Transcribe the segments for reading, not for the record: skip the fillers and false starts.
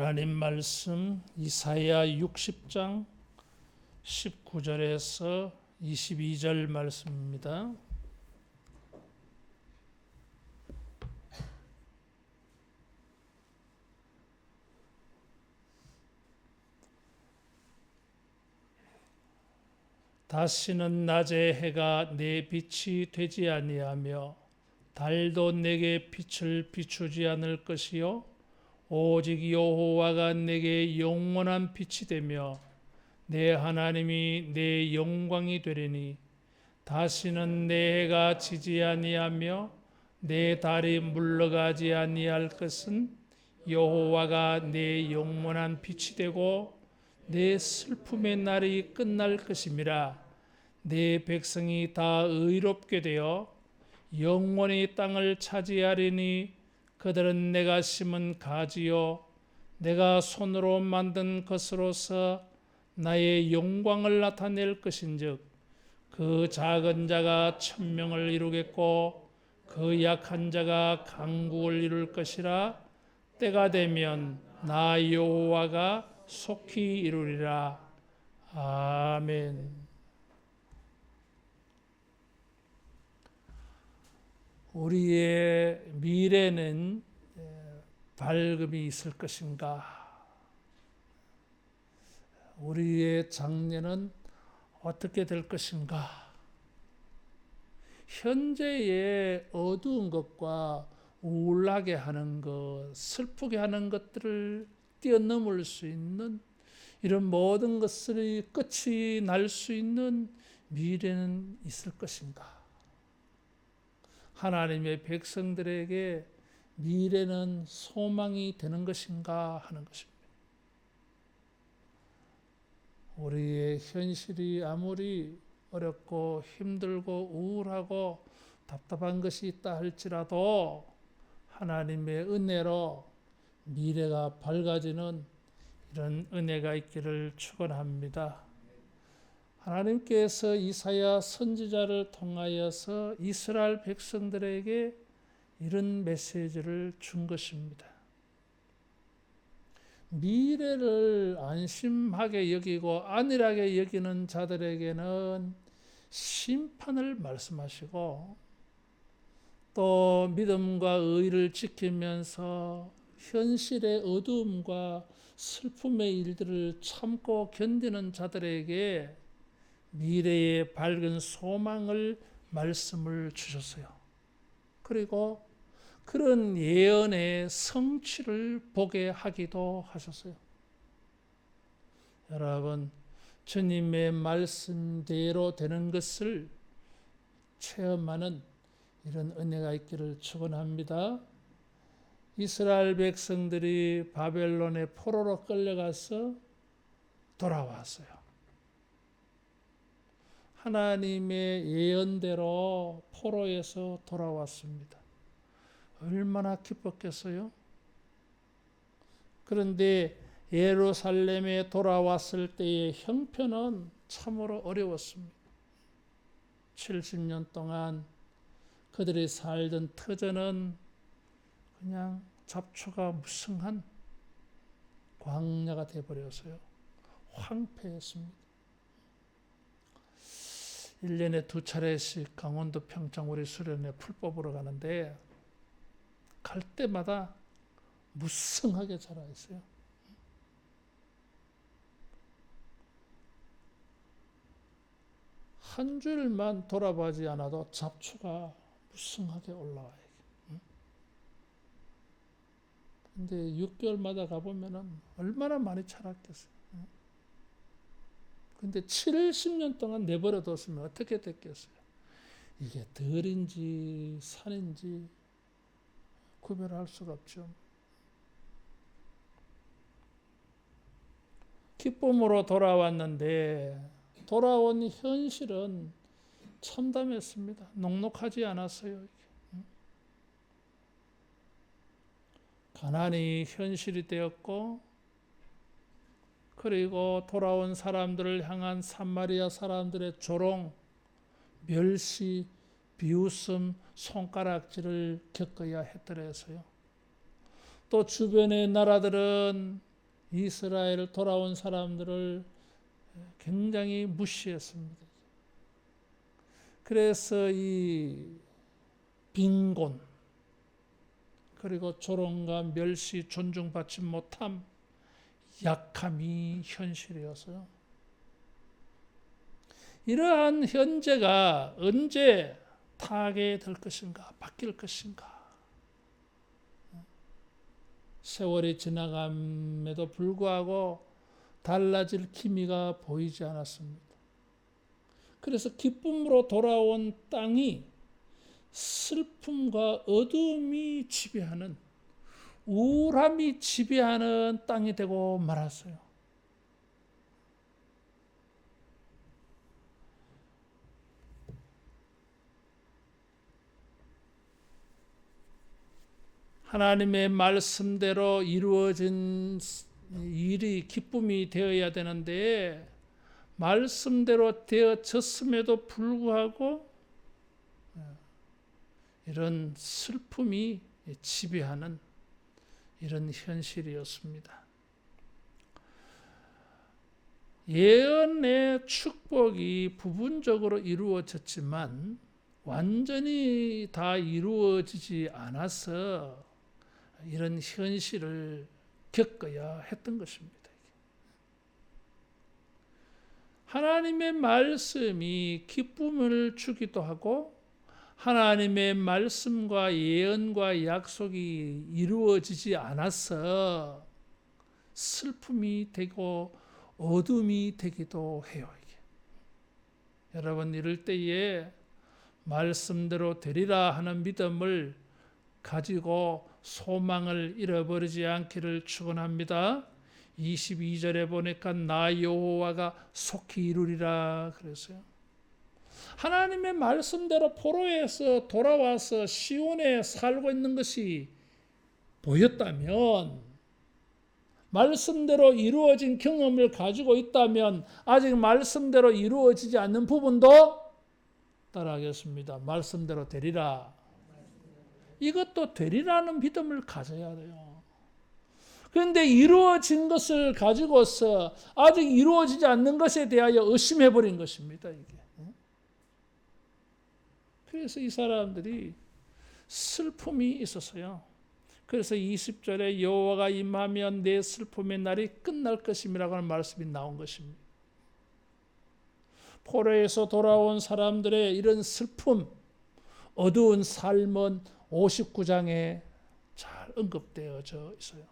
하나님 말씀 이사야 60장 19절에서 22절 말씀입니다. 다시는 낮에 해가 내 빛이 되지 아니하며 달도 내게 빛을 비추지 않을 것이요 오직 여호와가 내게 영원한 빛이 되며 내 하나님이 내 영광이 되리니 다시는 내 해가 지지 아니하며 내 달이 물러가지 아니할 것은 여호와가 내 영원한 빛이 되고 내 슬픔의 날이 끝날 것임이라. 내 백성이 다 의롭게 되어 영원히 땅을 차지하리니 그들은 내가 심은 가지요 내가 손으로 만든 것으로서 나의 영광을 나타낼 것인즉 그 작은 자가 천명을 이루겠고 그 약한 자가 강국을 이룰 것이라. 때가 되면 나 여호와가 속히 이루리라. 아멘. 우리의 미래는 밝음이 있을 것인가? 우리의 장래는 어떻게 될 것인가? 현재의 어두운 것과 우울하게 하는 것, 슬프게 하는 것들을 뛰어넘을 수 있는 이런 모든 것들이 끝이 날 수 있는 미래는 있을 것인가? 하나님의 백성들에게 미래는 소망이 되는 것인가 하는 것입니다. 우리의 현실이 아무리 어렵고 힘들고 우울하고 답답한 것이 있다 할지라도 하나님의 은혜로 미래가 밝아지는 이런 은혜가 있기를 축원합니다. 하나님께서 이사야 선지자를 통하여서 이스라엘 백성들에게 이런 메시지를 준 것입니다. 미래를 안심하게 여기고 안일하게 여기는 자들에게는 심판을 말씀하시고 또 믿음과 의를 지키면서 현실의 어두움과 슬픔의 일들을 참고 견디는 자들에게 미래의 밝은 소망을 말씀을 주셨어요. 그리고 그런 예언의 성취를 보게 하기도 하셨어요. 여러분, 주님의 말씀대로 되는 것을 체험하는 이런 은혜가 있기를 축원합니다. 이스라엘 백성들이 바벨론의 포로로 끌려가서 돌아왔어요. 하나님의 예언대로 포로에서 돌아왔습니다. 얼마나 기뻤겠어요? 그런데 예루살렘에 돌아왔을 때의 형편은 참으로 어려웠습니다. 70년 동안 그들이 살던 터전은 그냥 잡초가 무성한 광야가 되어버렸어요. 황폐했습니다. 1년에 2차례씩 강원도 평창우리 수련회 풀 뽑으러 가는데 갈 때마다 무성하게 자라 있어요. 한 주일만 돌아보지 않아도 잡초가 무성하게 올라와요. 근데 6개월마다 가보면은 얼마나 많이 자랐겠어요. 근데 70년 동안 내버려 뒀으면 어떻게 됐겠어요? 이게 들인지 산인지 구별할 수가 없죠. 기쁨으로 돌아왔는데 돌아온 현실은 참담했습니다. 녹록하지 않았어요. 가난이 현실이 되었고 그리고 돌아온 사람들을 향한 사마리아 사람들의 조롱, 멸시, 비웃음, 손가락질을 겪어야 했더라서요. 또 주변의 나라들은 이스라엘 돌아온 사람들을 굉장히 무시했습니다. 그래서 이 빈곤, 그리고 조롱과 멸시, 존중받지 못함, 약함이 현실이었어요. 이러한 현재가 언제 타개될 것인가, 바뀔 것인가. 세월이 지나감에도 불구하고 달라질 기미가 보이지 않았습니다. 그래서 기쁨으로 돌아온 땅이 슬픔과 어둠이 지배하는, 우울함이 지배하는 땅이 되고 말았어요. 하나님의 말씀대로 이루어진 일이 기쁨이 되어야 되는데 말씀대로 되어졌음에도 불구하고 이런 슬픔이 지배하는 이런 현실이었습니다. 예언의 축복이 부분적으로 이루어졌지만 완전히 다 이루어지지 않아서 이런 현실을 겪어야 했던 것입니다. 하나님의 말씀이 기쁨을 주기도 하고 하나님의 말씀과 예언과 약속이 이루어지지 않아서 슬픔이 되고 어둠이 되기도 해요. 여러분, 이럴 때에 말씀대로 되리라 하는 믿음을 가지고 소망을 잃어버리지 않기를 축원합니다. 22절에 보니까 나 여호와가 속히 이루리라 그랬어요. 하나님의 말씀대로 포로에서 돌아와서 시온에 살고 있는 것이 보였다면, 말씀대로 이루어진 경험을 가지고 있다면 아직 말씀대로 이루어지지 않는 부분도 따라하겠습니다. 말씀대로 되리라. 이것도 되리라는 믿음을 가져야 돼요. 그런데 이루어진 것을 가지고서 아직 이루어지지 않는 것에 대하여 의심해버린 것입니다. 이게. 그래서 이 사람들이 슬픔이 있었어요. 그래서 20절에 여호와가 임하면 내 슬픔의 날이 끝날 것임이라고 하는 말씀이 나온 것입니다. 포로에서 돌아온 사람들의 이런 슬픔, 어두운 삶은 59장에 잘 언급되어져 있어요.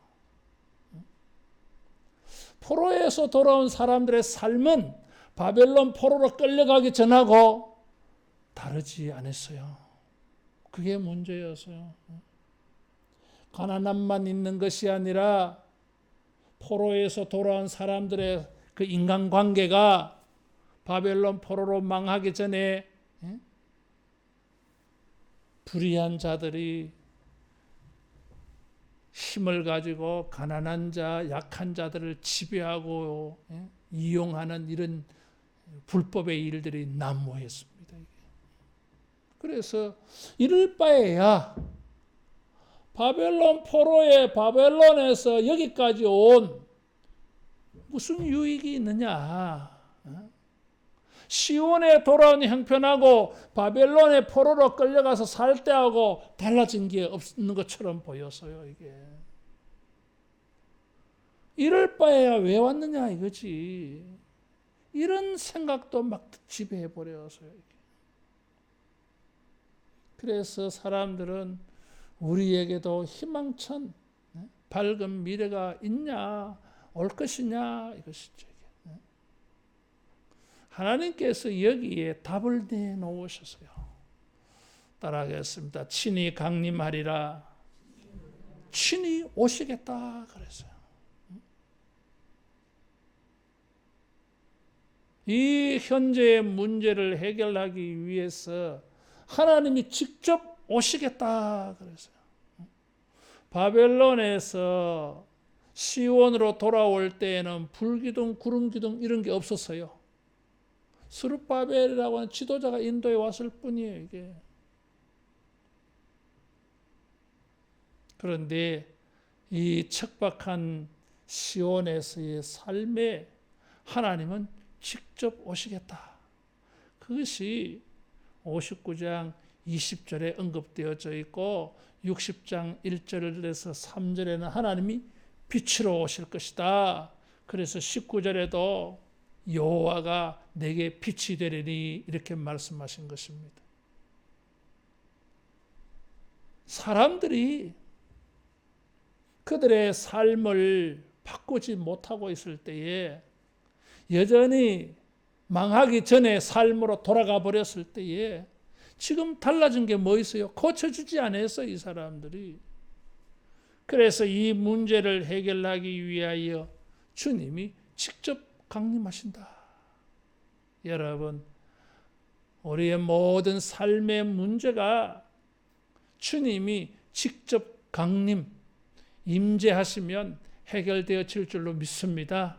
포로에서 돌아온 사람들의 삶은 바벨론 포로로 끌려가기 전하고 다르지 않았어요. 그게 문제였어요. 가난함만 있는 것이 아니라 포로에서 돌아온 사람들의 그 인간관계가 바벨론 포로로 망하기 전에 불의한 자들이 힘을 가지고 가난한 자, 약한 자들을 지배하고 이용하는 이런 불법의 일들이 난무했습니다. 그래서 이럴 바에야 바벨론 포로의 바벨론에서 여기까지 온 무슨 유익이 있느냐? 시온에 돌아온 형편하고 바벨론의 포로로 끌려가서 살 때하고 달라진 게 없는 것처럼 보였어요. 이게 이럴 바에야 왜 왔느냐 이거지. 이런 생각도 막 지배해 버렸어요. 그래서 사람들은 우리에게도 희망찬 밝은 미래가 있냐, 올 것이냐 이것이죠. 하나님께서 여기에 답을 내놓으셨어요. 따라하겠습니다. 친히 강림하리라. 친히 오시겠다 그랬어요. 이 현재의 문제를 해결하기 위해서 하나님이 직접 오시겠다 그랬어요. 바벨론에서 시온으로 돌아올 때에는 불기둥, 구름기둥 이런 게 없었어요. 스룹바벨이라고 하는 지도자가 인도에 왔을 뿐이에요. 이게. 그런데 이 척박한 시온에서의 삶에 하나님은 직접 오시겠다. 그것이 59장 20절에 언급되어져 있고 60장 1절에서 3절에는 하나님이 빛으로 오실 것이다. 그래서 19절에도 여호와가 내게 빛이 되리니 이렇게 말씀하신 것입니다. 사람들이 그들의 삶을 바꾸지 못하고 있을 때에 여전히 망하기 전에 삶으로 돌아가 버렸을 때에 지금 달라진 게 뭐 있어요? 고쳐주지 않았어, 이 사람들이. 그래서 이 문제를 해결하기 위하여 주님이 직접 강림하신다. 여러분, 우리의 모든 삶의 문제가 주님이 직접 강림, 임재하시면 해결되어질 줄로 믿습니다.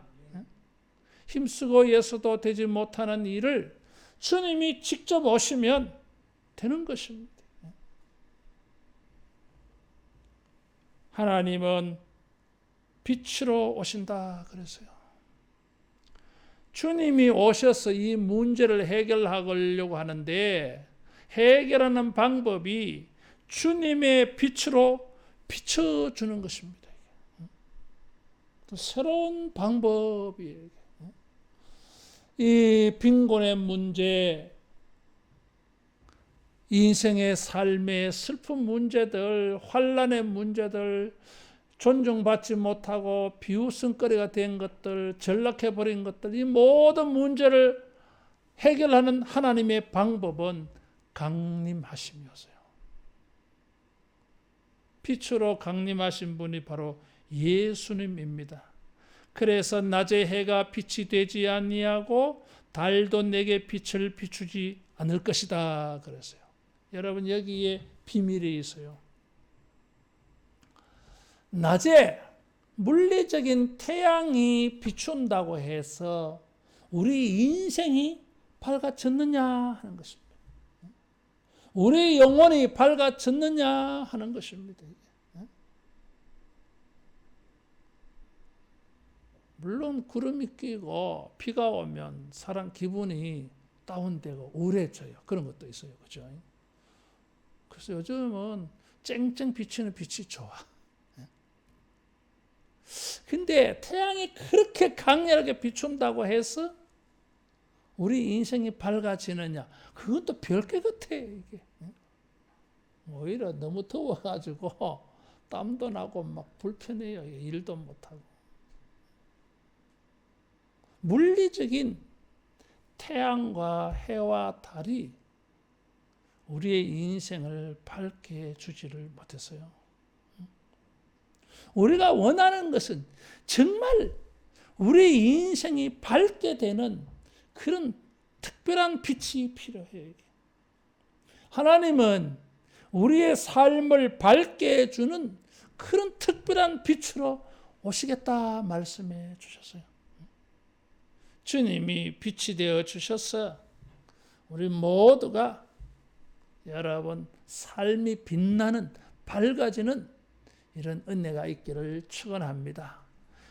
힘쓰고 애써도 되지 못하는 일을 주님이 직접 오시면 되는 것입니다. 하나님은 빛으로 오신다 그랬어요. 주님이 오셔서 이 문제를 해결하려고 하는데 해결하는 방법이 주님의 빛으로 비춰주는 것입니다. 또 새로운 방법이에요. 이 빈곤의 문제, 인생의 삶의 슬픈 문제들, 환난의 문제들, 존중받지 못하고 비웃음거리가 된 것들, 전락해버린 것들, 이 모든 문제를 해결하는 하나님의 방법은 강림하심이었어요. 빛으로 강림하신 분이 바로 예수님입니다. 그래서 낮에 해가 빛이 되지 아니하고 달도 내게 빛을 비추지 않을 것이다 그랬어요. 여러분, 여기에 비밀이 있어요. 낮에 물리적인 태양이 비춘다고 해서 우리 인생이 밝아졌느냐 하는 것입니다. 우리 영혼이 밝아졌느냐 하는 것입니다. 물론 구름이 끼고 비가 오면 사람 기분이 다운되고 우울해져요. 그런 것도 있어요. 그죠? 그래서 요즘은 쨍쨍 비치는 빛이 좋아. 근데 태양이 그렇게 강렬하게 비춘다고 해서 우리 인생이 밝아지느냐? 그건 또 별개 같아, 이게. 오히려 너무 더워가지고 땀도 나고 막 불편해요. 일도 못하고. 물리적인 태양과 해와 달이 우리의 인생을 밝게 해주지를 못했어요. 우리가 원하는 것은 정말 우리 인생이 밝게 되는 그런 특별한 빛이 필요해요. 하나님은 우리의 삶을 밝게 해주는 그런 특별한 빛으로 오시겠다 말씀해 주셨어요. 주님이 빛이 되어 주셔서 우리 모두가 여러분 삶이 빛나는 밝아지는 이런 은혜가 있기를 축원합니다.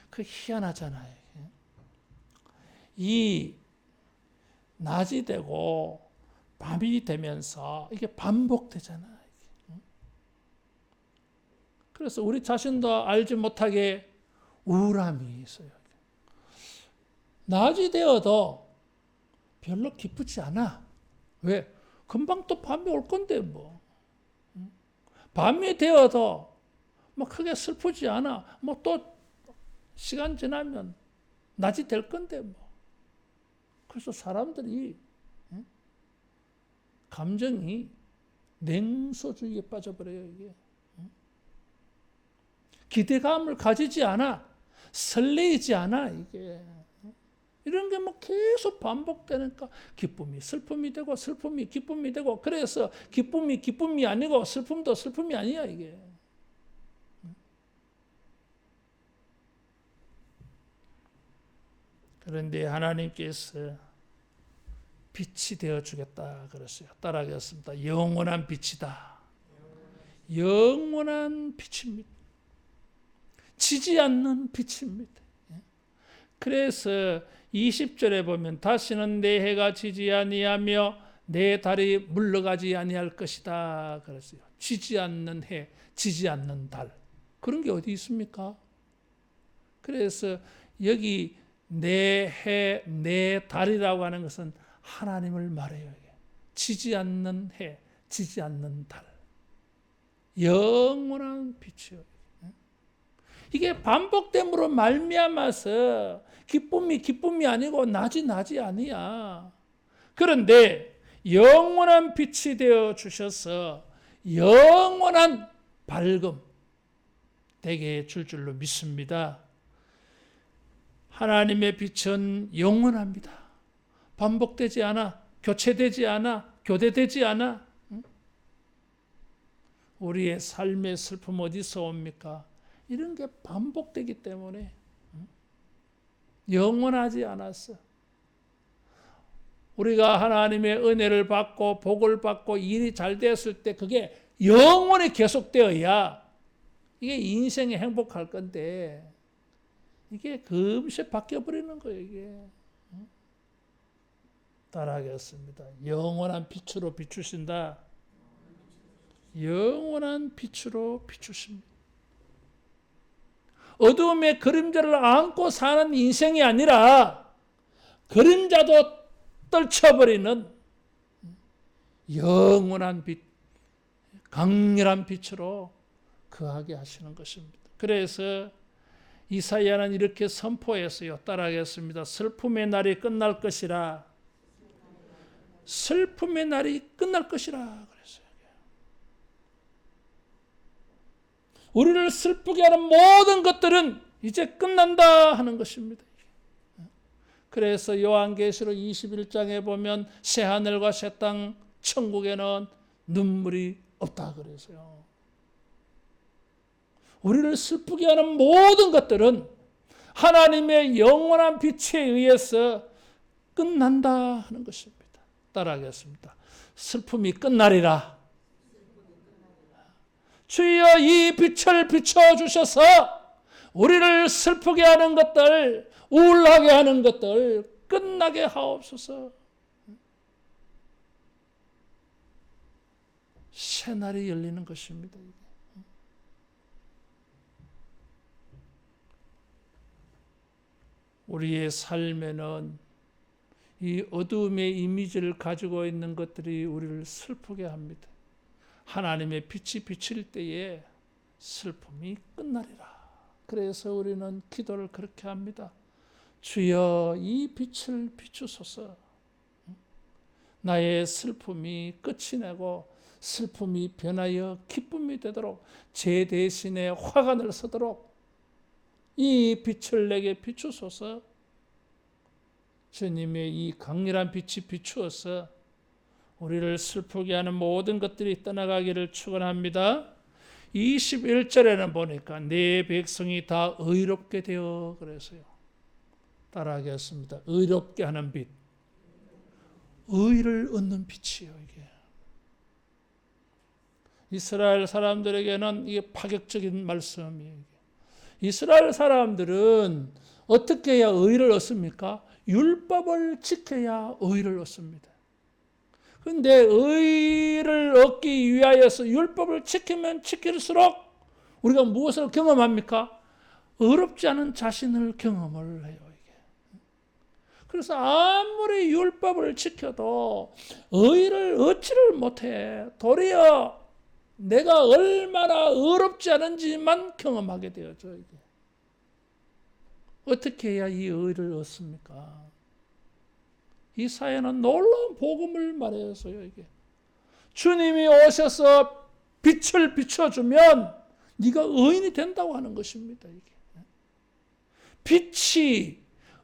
그 희한하잖아요. 이 낮이 되고 밤이 되면서 이게 반복되잖아요. 그래서 우리 자신도 알지 못하게 우울함이 있어요. 낮이 되어도 별로 기쁘지 않아. 왜? 금방 또 밤이 올 건데 뭐. 밤이 되어도 뭐 크게 슬프지 않아. 뭐 또 시간 지나면 낮이 될 건데 뭐. 그래서 사람들이 감정이 냉소주의에 빠져버려요. 이게. 기대감을 가지지 않아. 설레이지 않아. 이게. 이런 게 뭐 계속 반복되니까 기쁨이 슬픔이 되고 슬픔이 기쁨이 되고 그래서 기쁨이 기쁨이 아니고 슬픔도 슬픔이 아니야 이게. 그런데 하나님께서 빛이 되어주겠다 그랬어요. 따라하겠습니다. 영원한 빛이다. 영원한 빛입니다. 지지 않는 빛입니다. 그래서 20절에 보면 다시는 내 해가 지지 아니하며 내 달이 물러가지 아니할 것이다 그랬어요. 지지 않는 해, 지지 않는 달. 그런 게 어디 있습니까? 그래서 여기 내 해, 내 달이라고 하는 것은 하나님을 말해요. 지지 않는 해, 지지 않는 달. 영원한 빛이요. 이게 반복됨으로 말미암아서 기쁨이 아니고 낮이 아니야. 그런데 영원한 빛이 되어 주셔서 영원한 밝음 되게 줄 줄로 믿습니다. 하나님의 빛은 영원합니다. 반복되지 않아, 교체되지 않아, 교대되지 않아. 우리의 삶의 슬픔 어디서 옵니까? 이런 게 반복되기 때문에 영원하지 않았어. 우리가 하나님의 은혜를 받고 복을 받고 일이 잘 됐을 때 그게 영원히 계속되어야 이게 인생이 행복할 건데 이게 금세 바뀌어버리는 거예요. 이게. 따라하겠습니다. 영원한 빛으로 비추신다. 영원한 빛으로 비추십니다. 어두움의 그림자를 안고 사는 인생이 아니라 그림자도 떨쳐버리는 영원한 빛, 강렬한 빛으로 거하게 하시는 것입니다. 그래서 이사야는 이렇게 선포했어요. 따라하겠습니다. 슬픔의 날이 끝날 것이라. 슬픔의 날이 끝날 것이라 그랬어요. 우리를 슬프게 하는 모든 것들은 이제 끝난다 하는 것입니다. 그래서 요한계시록 21장에 보면 새하늘과 새 땅 천국에는 눈물이 없다 그래서요. 우리를 슬프게 하는 모든 것들은 하나님의 영원한 빛에 의해서 끝난다 하는 것입니다. 따라하겠습니다. 슬픔이 끝나리라. 주여 이 빛을 비춰주셔서 우리를 슬프게 하는 것들, 우울하게 하는 것들 끝나게 하옵소서. 새날이 열리는 것입니다. 우리의 삶에는 이 어두움의 이미지를 가지고 있는 것들이 우리를 슬프게 합니다. 하나님의 빛이 비칠 때에 슬픔이 끝나리라. 그래서 우리는 기도를 그렇게 합니다. 주여 이 빛을 비추소서. 나의 슬픔이 끝이 나고 슬픔이 변하여 기쁨이 되도록 제 대신에 화관을 서도록 이 빛을 내게 비추소서. 주님의 이 강렬한 빛이 비추어서 우리를 슬프게 하는 모든 것들이 떠나가기를 축원합니다. 21절에는 보니까 내 백성이 다 의롭게 되어 그래서요. 따라하겠습니다. 의롭게 하는 빛. 의를 얻는 빛이에요, 이게. 이스라엘 사람들에게는 이게 파격적인 말씀이에요. 이스라엘 사람들은 어떻게 해야 의를 얻습니까? 율법을 지켜야 의를 얻습니다. 그런데 의를 얻기 위하여서 율법을 지키면 지킬수록 우리가 무엇을 경험합니까? 의롭지 않은 자신을 경험을 해요. 이게. 그래서 아무리 율법을 지켜도 의를 얻지를 못해. 도리어 내가 얼마나 의롭지 않은지만 경험하게 되어져. 이게. 어떻게 해야 이 의를 얻습니까? 이 사회는 놀라운 복음을 말해서요. 이게 주님이 오셔서 빛을 비춰주면 네가 의인이 된다고 하는 것입니다. 이게 빛이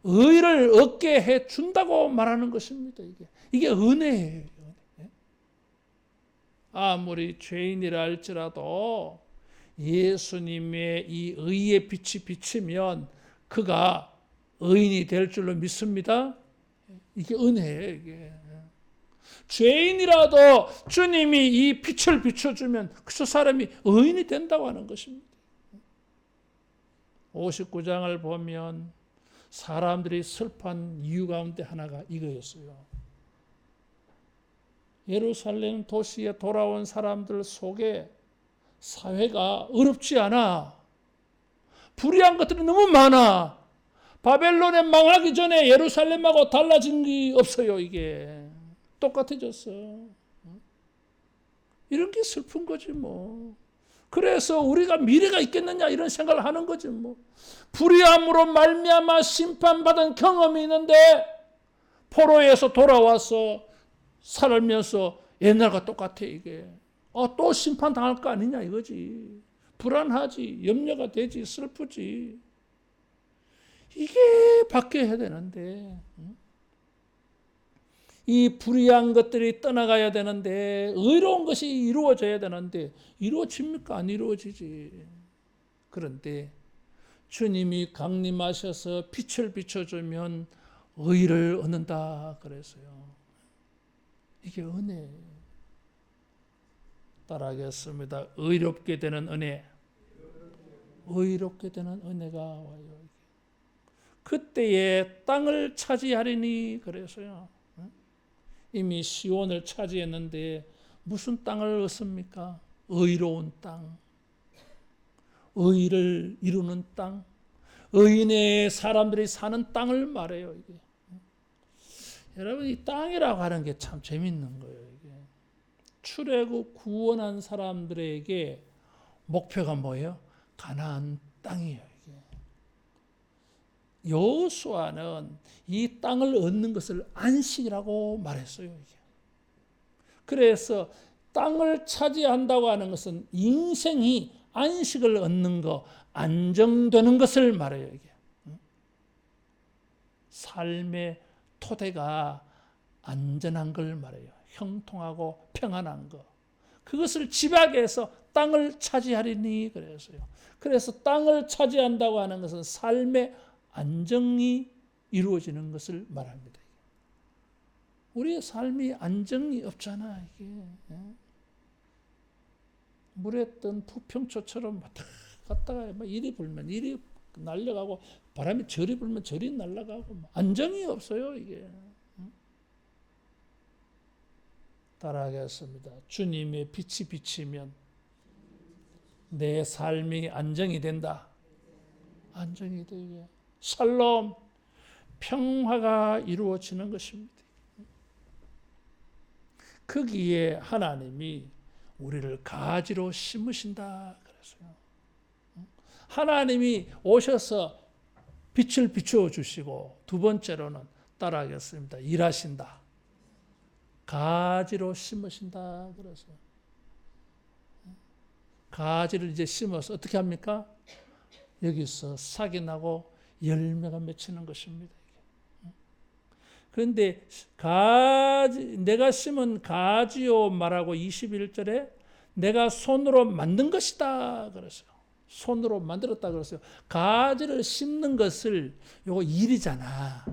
의를 얻게 해 준다고 말하는 것입니다. 이게 은혜예요. 아무리 죄인이라 할지라도 예수님의 이 의의 빛이 비치면 그가 의인이 될 줄로 믿습니다. 이게 은혜예요. 이게. 죄인이라도 주님이 이 빛을 비춰주면 그 사람이 의인이 된다고 하는 것입니다. 59장을 보면 사람들이 슬퍼한 이유 가운데 하나가 이거였어요. 예루살렘 도시에 돌아온 사람들 속에 사회가 어렵지 않아. 불의한 것들이 너무 많아. 바벨론에 망하기 전에 예루살렘하고 달라진 게 없어요. 이게 똑같아졌어. 이런 게 슬픈 거지 뭐. 그래서 우리가 미래가 있겠느냐 이런 생각을 하는 거지 뭐. 불의함으로 말미암아 심판받은 경험이 있는데 포로에서 돌아와서 살면서 옛날과 똑같아 이게. 또 심판당할 거 아니냐 이거지. 불안하지, 염려가 되지, 슬프지. 이게 바뀌어야 되는데 이 불의한 것들이 떠나가야 되는데 의로운 것이 이루어져야 되는데 이루어집니까? 안 이루어지지. 그런데 주님이 강림하셔서 빛을 비춰주면 의를 얻는다 그랬어요. 이게 은혜. 따라하겠습니다. 의롭게 되는 은혜. 의롭게 되는 은혜가 와요. 그때에 땅을 차지하리니 그래서요. 이미 시온을 차지했는데 무슨 땅을 얻습니까? 의로운 땅. 의를 이루는 땅. 의인의 사람들이 사는 땅을 말해요. 이게. 여러분 이 땅이라고 하는 게 참 재밌는 거예요. 이게. 출애굽 구원한 사람들에게 목표가 뭐예요? 가나안 땅이에요. 이게. 여호수아는 이 땅을 얻는 것을 안식이라고 말했어요. 이게. 그래서 땅을 차지한다고 하는 것은 인생이 안식을 얻는 거, 안정되는 것을 말해요. 이게. 삶의 토대가 안전한 걸 말해요. 형통하고 평안한 거. 그것을 집약해 해서 땅을 차지하리니 그랬어요. 그래서 땅을 차지한다고 하는 것은 삶의 안정이 이루어지는 것을 말합니다. 우리의 삶이 안정이 없잖아. 이게. 물에 뜬 부평초처럼 왔다 갔다가 이리 불면 이리 날아가고 바람이 저리 불면 저리 날아가고 안정이 없어요. 이게. 따라하겠습니다. 주님의 빛이 비치면 내 삶이 안정이 된다. 안정이 되게. 샬롬, 평화가 이루어지는 것입니다. 거기에 하나님이 우리를 가지로 심으신다 그랬어요. 하나님이 오셔서 빛을 비추어 주시고 두 번째로는 따라하겠습니다. 일하신다. 가지로 심으신다 그랬어요. 가지를 이제 심어서 어떻게 합니까? 여기서 싹이 나고 열매가 맺히는 것입니다. 그런데 내가 심은 가지요 말하고 21절에 내가 손으로 만든 것이다 그랬어요. 손으로 만들었다 그랬어요. 가지를 심는 것을 요거 일이잖아.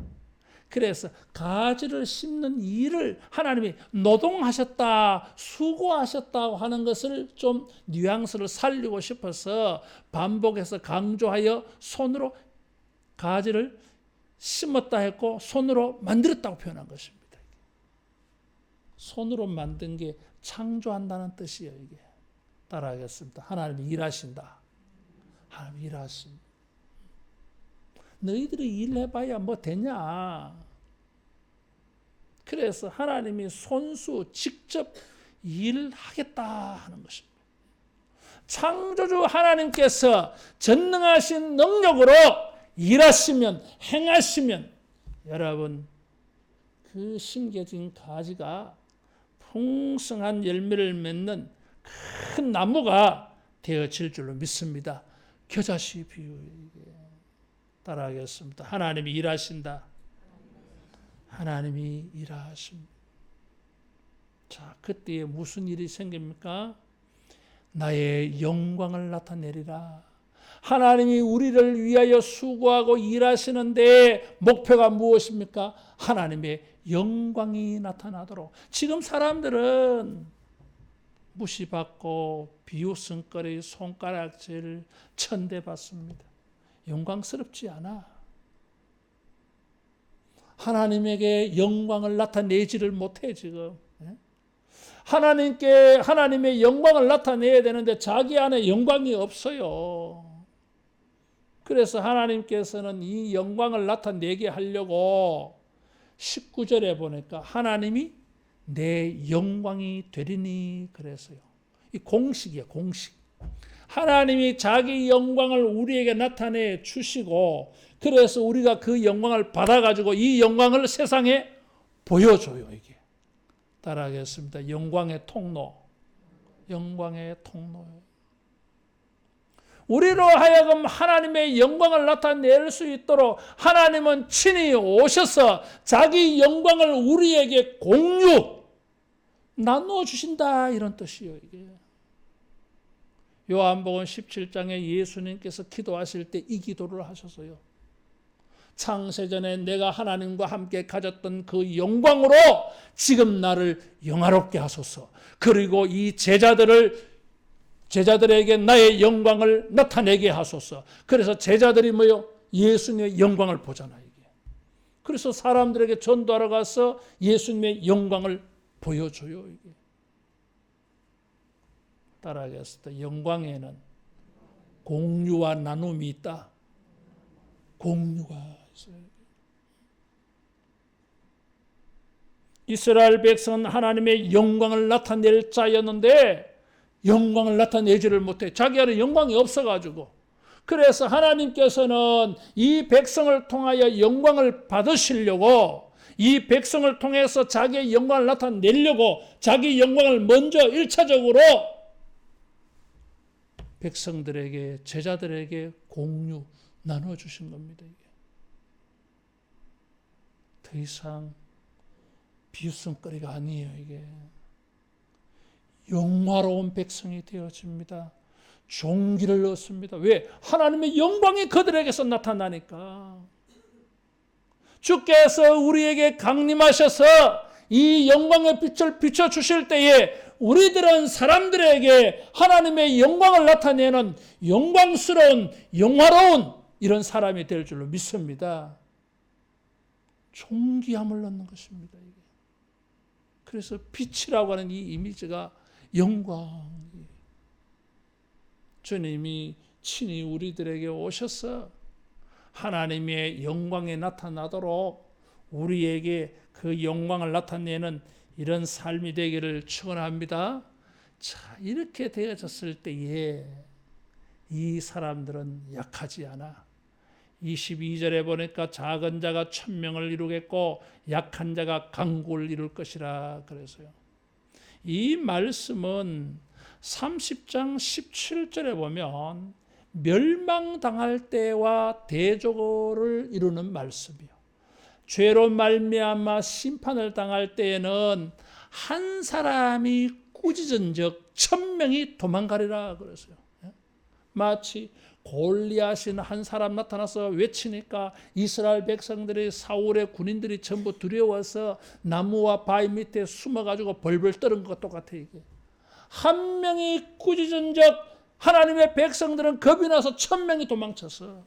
그래서 가지를 심는 일을 하나님이 노동하셨다, 수고하셨다고 하는 것을 좀 뉘앙스를 살리고 싶어서 반복해서 강조하여 손으로 가지를 심었다 했고 손으로 만들었다고 표현한 것입니다. 손으로 만든 게 창조한다는 뜻이에요. 이게. 따라하겠습니다. 하나님이 일하신다. 하나님이 일하십니다. 너희들이 일해봐야 뭐 되냐. 그래서 하나님이 손수 직접 일하겠다 하는 것입니다. 창조주 하나님께서 전능하신 능력으로 일하시면 행하시면 여러분 그 심겨진 가지가 풍성한 열매를 맺는 큰 나무가 되어질 줄로 믿습니다. 겨자씨 비유. 따라하겠습니다. 하나님이 일하신다. 하나님이 일하십니다. 자, 그때에 무슨 일이 생깁니까? 나의 영광을 나타내리라. 하나님이 우리를 위하여 수고하고 일하시는데 목표가 무엇입니까? 하나님의 영광이 나타나도록. 지금 사람들은 무시받고 비웃음거리 손가락질 천대받습니다. 영광스럽지 않아. 하나님에게 영광을 나타내지를 못해 지금. 하나님께 하나님의 영광을 나타내야 되는데 자기 안에 영광이 없어요. 그래서 하나님께서는 이 영광을 나타내게 하려고 19절에 보니까 하나님이 내 영광이 되리니 그래서요. 이 공식이에요, 공식. 하나님이 자기 영광을 우리에게 나타내 주시고 그래서 우리가 그 영광을 받아가지고 이 영광을 세상에 보여줘요. 이게 따라하겠습니다. 영광의 통로, 영광의 통로. 우리로 하여금 하나님의 영광을 나타낼 수 있도록 하나님은 친히 오셔서 자기 영광을 우리에게 공유 나누어 주신다 이런 뜻이에요. 이게 요한복음 17장에 예수님께서 기도하실 때 이 기도를 하셨어요. 창세전에 내가 하나님과 함께 가졌던 그 영광으로 지금 나를 영화롭게 하소서. 그리고 이 제자들에게 나의 영광을 나타내게 하소서. 그래서 제자들이 뭐요? 예수님의 영광을 보잖아요. 이게. 그래서 사람들에게 전도하러 가서 예수님의 영광을 보여줘요. 이게. 따라하겠습니다. 영광에는 공유와 나눔이 있다. 공유가 있어요. 이스라엘 백성은 하나님의 영광을 나타낼 자였는데 영광을 나타내지를 못해. 자기 안에 영광이 없어가지고. 그래서 하나님께서는 이 백성을 통하여 영광을 받으시려고 이 백성을 통해서 자기의 영광을 나타내려고 자기 영광을 먼저 1차적으로 백성들에게 제자들에게 공유 나눠주신 겁니다. 이게. 더 이상 비웃음거리가 아니에요. 이게. 영화로운 백성이 되어집니다. 종기를 얻습니다. 왜? 하나님의 영광이 그들에게서 나타나니까. 주께서 우리에게 강림하셔서 이 영광의 빛을 비춰주실 때에 우리들은 사람들에게 하나님의 영광을 나타내는 영광스러운 영화로운 이런 사람이 될 줄로 믿습니다. 존귀함을 얻는 것입니다. 이게. 그래서 빛이라고 하는 이 이미지가 영광. 주님이 친히 우리들에게 오셔서 하나님의 영광에 나타나도록 우리에게 그 영광을 나타내는 이런 삶이 되기를 축원합니다. 자, 이렇게 되어졌을 때에 이 사람들은 약하지 않아. 22절에 보니까 작은 자가 1000명을 이루겠고 약한 자가 강국을 이룰 것이라 그래서요. 이 말씀은 30장 17절에 보면 멸망당할 때와 대조를 이루는 말씀이요. 죄로 말미암아 심판을 당할 때에는 한 사람이 꾸짖은즉 1000명이 도망가리라 그랬어요. 마치 골리앗인 한 사람 나타나서 외치니까 이스라엘 백성들이 사울의 군인들이 전부 두려워서 나무와 바위 밑에 숨어가지고 벌벌 떠는 것과 똑같아. 이게 한 명이 꾸짖은즉 하나님의 백성들은 겁이 나서 1000명이 도망쳤어.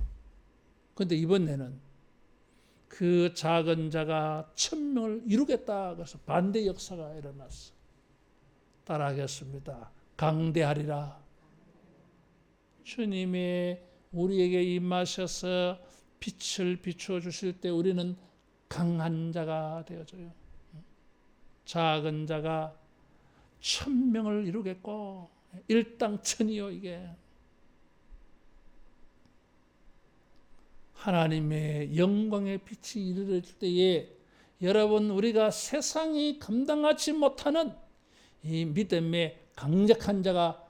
그런데 이번에는 그 작은 자가 1000명을 이루겠다 그래서 반대 역사가 일어났어. 따라하겠습니다. 강대하리라. 주님이 우리에게 임하셔서 빛을 비추어 주실 때 우리는 강한 자가 되어져요. 작은 자가 1000명을 이루겠고 일당천이요. 이게 하나님의 영광의 빛이 이르를 때에 여러분 우리가 세상이 감당하지 못하는 이 믿음의 강력한 자가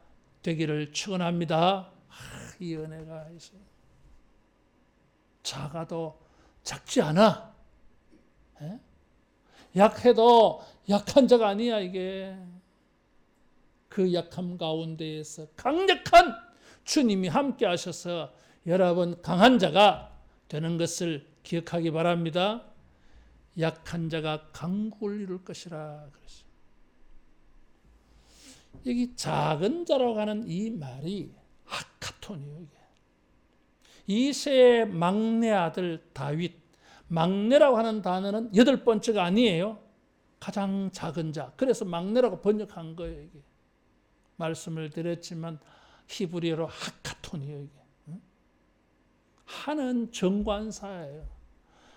되기를 축원합니다. 이 은혜가 있어요. 작아도 작지 않아. 에? 약해도 약한 자가 아니야. 이게 그 약함 가운데에서 강력한 주님이 함께 하셔서 여러분 강한 자가 되는 것을 기억하기 바랍니다. 약한 자가 강국을 이룰 것이라 그랬어요. 여기 작은 자라고 하는 이 말이 하카톤이에요. 이새의 막내 아들 다윗. 막내라고 하는 단어는 8번째가 아니에요. 가장 작은 자. 그래서 막내라고 번역한 거예요. 이게. 말씀을 드렸지만 히브리어로 하카톤이에요. 이게. 하는 정관사예요.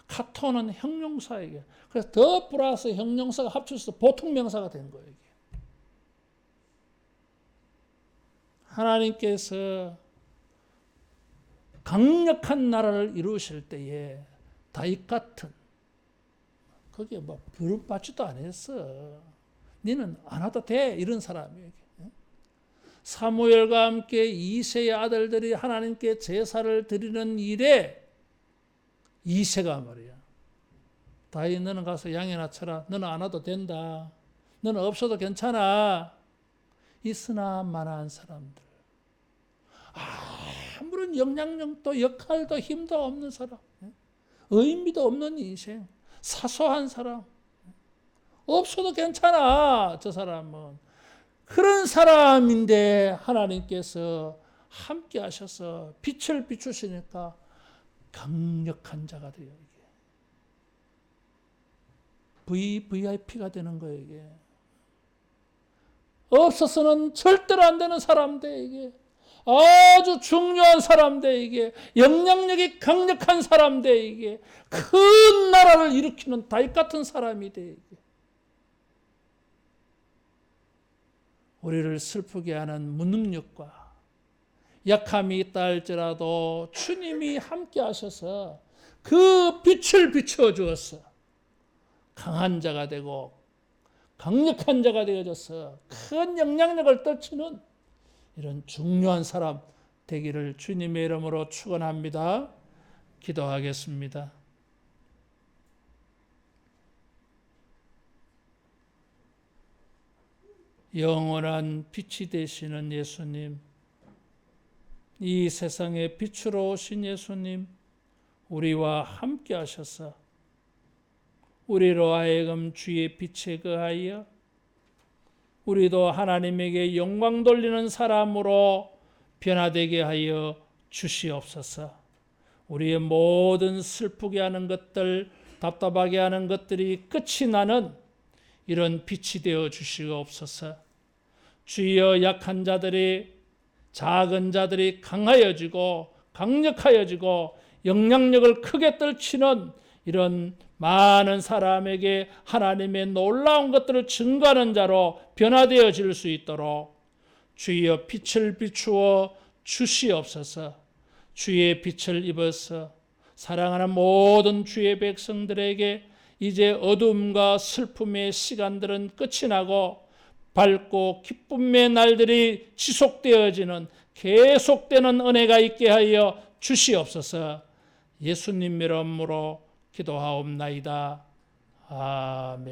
카톤은 형용사예요. 그래서 더 플러스 형용사가 합쳐서 보통 명사가 된 거예요. 이게. 하나님께서 강력한 나라를 이루실 때에 다윗 같은 그게 뭐 부름받지도 안 했어. 니는 안 와도 돼. 이런 사람이에요. 사무엘과 함께 이새의 아들들이 하나님께 제사를 드리는 일에 이새가 말이야. 다윗 너는 가서 양이나 쳐라. 너는 안 와도 된다. 너는 없어도 괜찮아. 있으나 마나한 사람들. 아무런 영향력도 역할도 힘도 없는 사람. 의미도 없는 인생. 사소한 사람. 없어도 괜찮아. 저 사람은. 그런 사람인데 하나님께서 함께 하셔서 빛을 비추시니까 강력한 자가 돼요. 이게. VIP가 되는 거예요. 이게. 없어서는 절대로 안 되는 사람인데 이게. 아주 중요한 사람인데 이게. 영향력이 강력한 사람인데 이게. 큰 나라를 일으키는 다윗 같은 사람이 돼. 이게. 우리를 슬프게 하는 무능력과 약함이 있다 할지라도 주님이 함께 하셔서 그 빛을 비추어 주었어. 강한 자가 되고 강력한 자가 되어져서 큰 영향력을 떨치는 이런 중요한 사람 되기를 주님의 이름으로 축원합니다. 기도하겠습니다. 영원한 빛이 되시는 예수님, 이 세상에 빛으로 오신 예수님, 우리와 함께 하셔서 우리로 하여금 주의 빛에 거하여 우리도 하나님에게 영광 돌리는 사람으로 변화되게 하여 주시옵소서. 우리의 모든 슬프게 하는 것들, 답답하게 하는 것들이 끝이 나는 이런 빛이 되어 주시옵소서. 주여 약한 자들이 작은 자들이 강하여지고 강력하여지고 영향력을 크게 떨치는 이런 많은 사람에게 하나님의 놀라운 것들을 증거하는 자로 변화되어질 수 있도록 주여 빛을 비추어 주시옵소서. 주의 빛을 입어서 사랑하는 모든 주의 백성들에게 이제 어둠과 슬픔의 시간들은 끝이 나고 밝고 기쁨의 날들이 지속되어지는 계속되는 은혜가 있게 하여 주시옵소서. 예수님 이름으로 기도하옵나이다. 아멘.